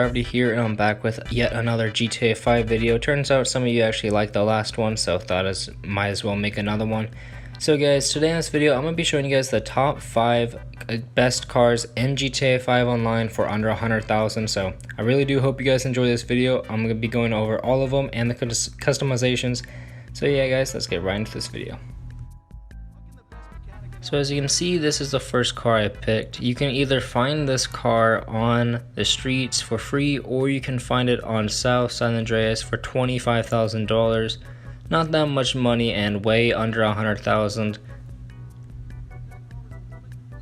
Already here, and I'm back with yet another GTA 5 video. Turns out some of you actually liked the last one, so thought I might as well make another one. So guys, today in this video I'm going to be showing you guys the top 5 best cars in GTA 5 Online for under 100,000. So I really do hope you guys enjoy this video. I'm going to be going over all of them and the customizations. So yeah guys, let's get right into this video. So as you can see, this is the first car I picked. You can either find this car on the streets for free, or you can find it on South San Andreas for $25,000. Not that much money and way under 100,000.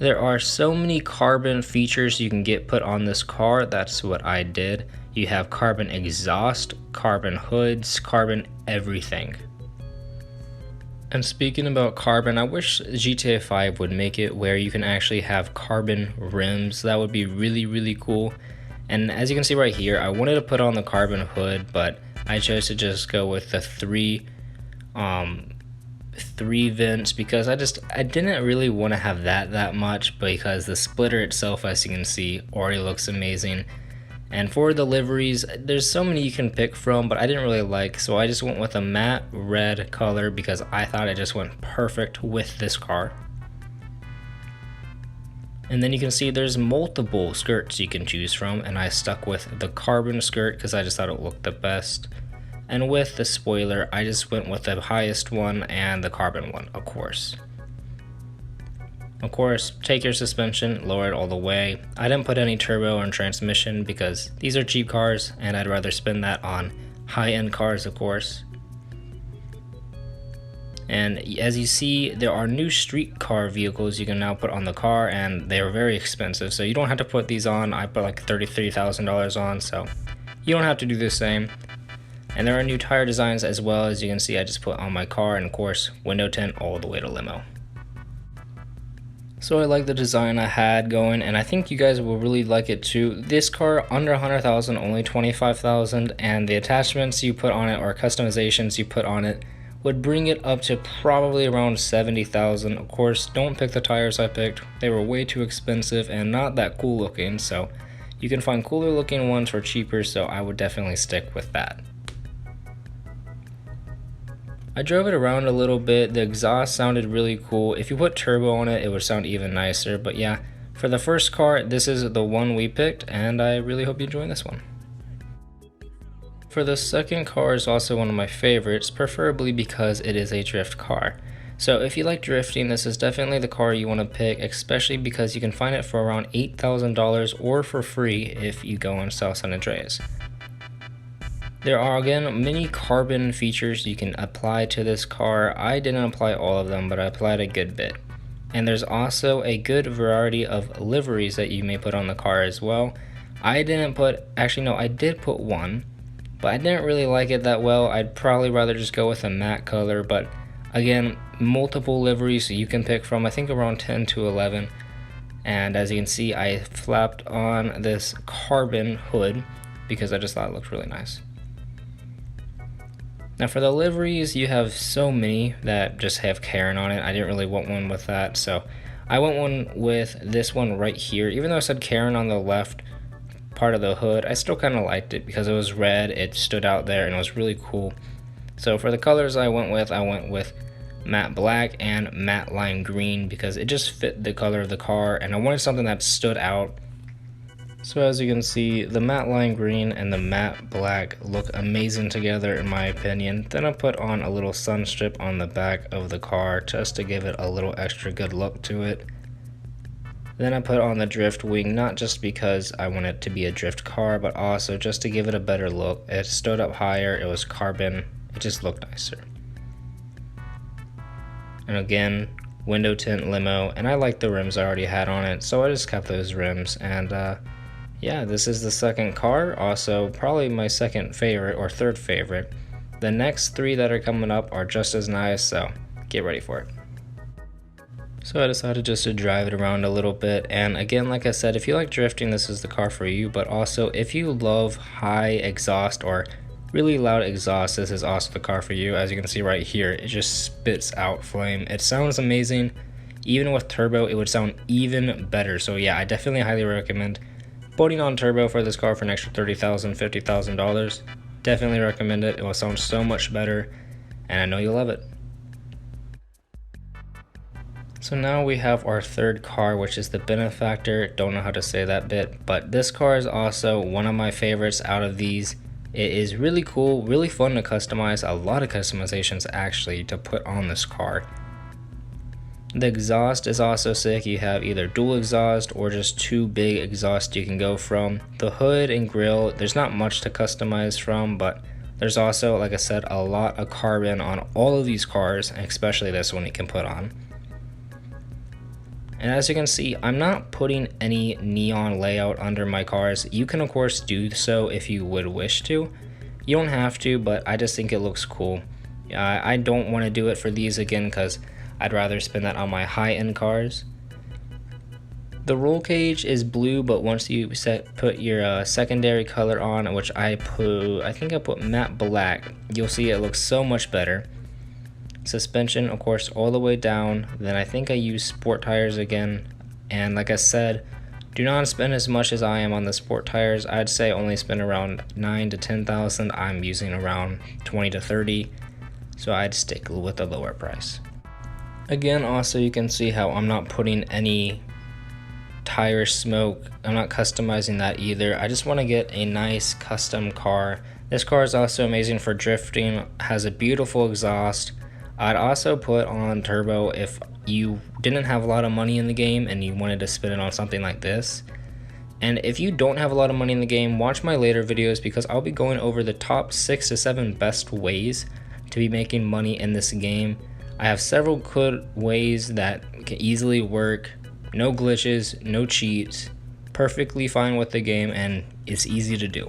There are so many carbon features you can get put on this car. That's what I did. You have carbon exhaust, carbon hoods, carbon everything. And speaking about carbon, I wish GTA 5 would make it where you can actually have carbon rims. That would be really cool. And as you can see right here, I wanted to put on the carbon hood, but I chose to just go with the three vents because I didn't really want to have that much, because the splitter itself, as you can see, already looks amazing. And for the liveries, there's so many you can pick from, but I didn't really like, so I just went with a matte red color because I thought it just went perfect with this car. And then you can see there's multiple skirts you can choose from, and I stuck with the carbon skirt because I just thought it looked the best. And with the spoiler, I just went with the highest one and the carbon one, of course. Of course, take your suspension, lower it all the way. I didn't put any turbo or transmission because these are cheap cars and I'd rather spend that on high-end cars, of course. And as you see, there are new street car vehicles you can now put on the car, and they're very expensive, so you don't have to put these on. I put like $33,000 on, so you don't have to do the same. And there are new tire designs as well. As you can see, I just put on my car, and of course, window tint all the way to limo. So I like the design I had going, and I think you guys will really like it too. This car under 100,000, only 25,000, and the attachments you put on it or customizations you put on it would bring it up to probably around 70,000. Of course, don't pick the tires I picked. They were way too expensive and not that cool looking, so you can find cooler looking ones for cheaper, so I would definitely stick with that. I drove it around a little bit. The exhaust sounded really cool. If you put turbo on it, it would sound even nicer. But yeah, for the first car, this is the one we picked, and I really hope you enjoy this one. For the second car is also one of my favorites, preferably because it is a drift car. So if you like drifting, this is definitely the car you want to pick, especially because you can find it for around $8,000 or for free if you go on South San Andreas. There are again many carbon features you can apply to this car. I didn't apply all of them, but I applied a good bit. And there's also a good variety of liveries that you may put on the car as well. I didn't put, actually no, I did put one, but I didn't really like it that well. I'd probably rather just go with a matte color, but again, multiple liveries you can pick from, I think around 10 to 11. And as you can see, I flapped on this carbon hood because I just thought it looked really nice. Now for the liveries, you have so many that just have Karen on it. I didn't really want one with that, so I went one with this one right here. Even though it said Karen on the left part of the hood, I still kind of liked it because it was red, it stood out there, and it was really cool. So for the colors I went with matte black and matte lime green because it just fit the color of the car, and I wanted something that stood out. So as you can see, the matte lime green and the matte black look amazing together in my opinion. Then I put on a little sun strip on the back of the car just to give it a little extra good look to it. Then I put on the drift wing, not just because I want it to be a drift car, but also just to give it a better look. It stood up higher, it was carbon, it just looked nicer. And again, window tint limo, and I like the rims I already had on it, so I just kept those rims. And yeah, this is the second car, also probably my second favorite or third favorite. The next three that are coming up are just as nice, so get ready for it. So I decided just to drive it around a little bit, and again, like I said, if you like drifting, this is the car for you, but also if you love high exhaust or really loud exhaust, this is also the car for you. As you can see right here, it just spits out flame. It sounds amazing. Even with turbo, it would sound even better. So yeah, I definitely highly recommend putting on turbo for this car for an extra $30,000, $50,000. Definitely recommend it. It will sound so much better, and I know you'll love it. So now we have our third car, which is the Benefactor. Don't know how to say that bit, but this car is also one of my favorites out of these. It is really cool, really fun to customize, a lot of customizations actually to put on this car. The exhaust is also sick. You have either dual exhaust or just two big exhausts you can go from. The hood and grille, there's not much to customize from, but there's also, like I said, a lot of carbon on all of these cars, especially this one you can put on. And as you can see, I'm not putting any neon layout under my cars. You can of course do so if you would wish to. You don't have to, but I just think it looks cool. I don't want to do it for these again because I'd rather spend that on my high-end cars. The roll cage is blue, but once you put your secondary color on, which I think I put matte black, you'll see it looks so much better. Suspension, of course, all the way down. Then I think I use sport tires again, and like I said, do not spend as much as I am on the sport tires. I'd say only spend around 9 to 10,000. I'm using around 20 to 30, so I'd stick with a lower price. Again, also you can see how I'm not putting any tire smoke. I'm not customizing that either. I just want to get a nice custom car. This car is also amazing for drifting, has a beautiful exhaust. I'd also put on turbo if you didn't have a lot of money in the game and you wanted to spend it on something like this. And if you don't have a lot of money in the game, watch my later videos because I'll be going over the top 6 to 7 best ways to be making money in this game. I have several good ways that can easily work, no glitches, no cheats, perfectly fine with the game, and it's easy to do.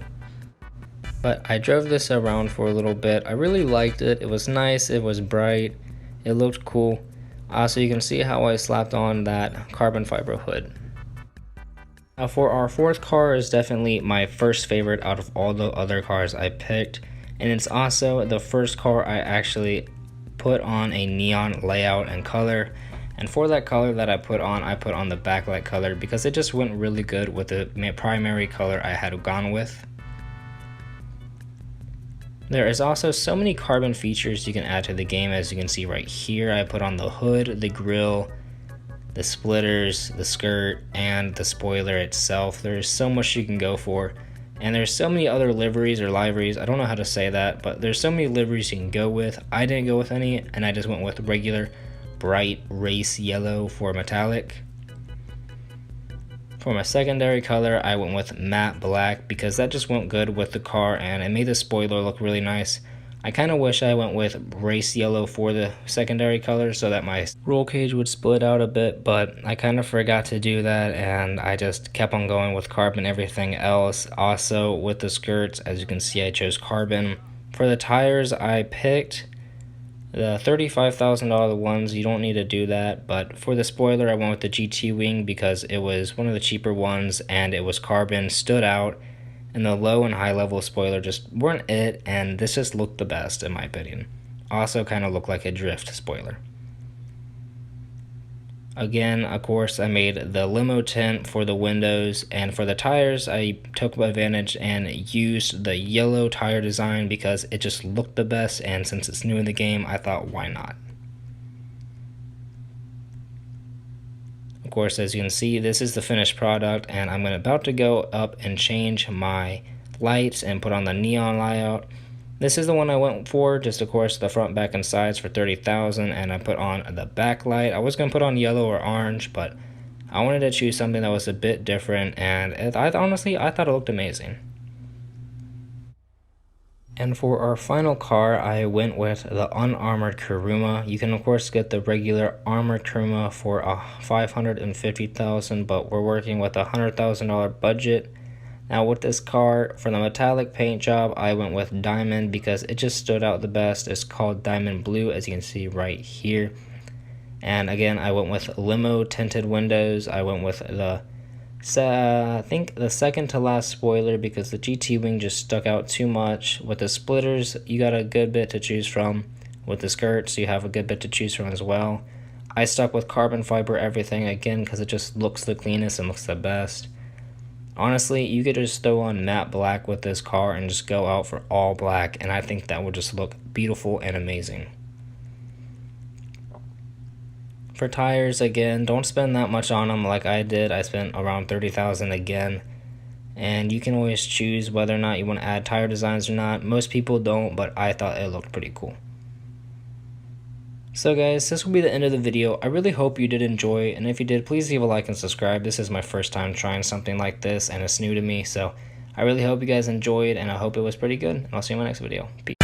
But I drove this around for a little bit. I really liked it. It was nice, it was bright, it looked cool. So you can see how I slapped on that carbon fiber hood. Now for our fourth car is definitely my first favorite out of all the other cars I picked. And it's also the first car I actually put on a neon layout and color. And for that color that I put on the backlight color because it just went really good with the primary color I had gone with. There is also so many carbon features you can add to the game. As you can see right here, I put on the hood, the grille, the splitters, the skirt, and the spoiler itself. There's so much you can go for. And there's so many other liveries or liveries, I don't know how to say that, but there's so many liveries you can go with. I didn't go with any, and I just went with regular bright race yellow for metallic. For my secondary color, I went with matte black because that just went good with the car and it made the spoiler look really nice. I kind of wish I went with race yellow for the secondary color so that my roll cage would split out a bit, but I kind of forgot to do that and I just kept on going with carbon everything else. Also with the skirts, as you can see, I chose carbon. For the tires, I picked the $35,000 ones. You don't need to do that, but for the spoiler I went with the GT Wing because it was one of the cheaper ones and it was carbon, stood out, and the low and high level spoiler just weren't it, and this just looked the best in my opinion. Also kind of looked like a drift spoiler. Again, of course, I made the limo tint for the windows, and for the tires, I took advantage and used the yellow tire design because it just looked the best, and since it's new in the game, I thought, why not? Of course, as you can see, this is the finished product, and I'm about to go up and change my lights and put on the neon layout. This is the one I went for, just of course the front, back, and sides for $30,000, and I put on the backlight. I was going to put on yellow or orange, but I wanted to choose something that was a bit different, and honestly, I thought it looked amazing. And for our final car, I went with the unarmored Kuruma. You can of course get the regular armored Kuruma for $550,000, but we're working with a $100,000 budget. Now with this car, for the metallic paint job, I went with diamond because it just stood out the best. It's called diamond blue, as you can see right here. And again, I went with limo tinted windows. I went with the I think the second to last spoiler because the GT Wing just stuck out too much. With the splitters, you got a good bit to choose from. With the skirts, you have a good bit to choose from as well. I stuck with carbon fiber everything again because it just looks the cleanest and looks the best. Honestly, you could just throw on matte black with this car and just go out for all black, and I think that would just look beautiful and amazing. For tires, again, don't spend that much on them like I did. I spent around $30,000 again. And you can always choose whether or not you want to add tire designs or not. Most people don't, but I thought it looked pretty cool. So guys, this will be the end of the video. I really hope you did enjoy, and if you did, please leave a like and subscribe. This is my first time trying something like this, and it's new to me, so I really hope you guys enjoyed, and I hope it was pretty good, and I'll see you in my next video. Peace.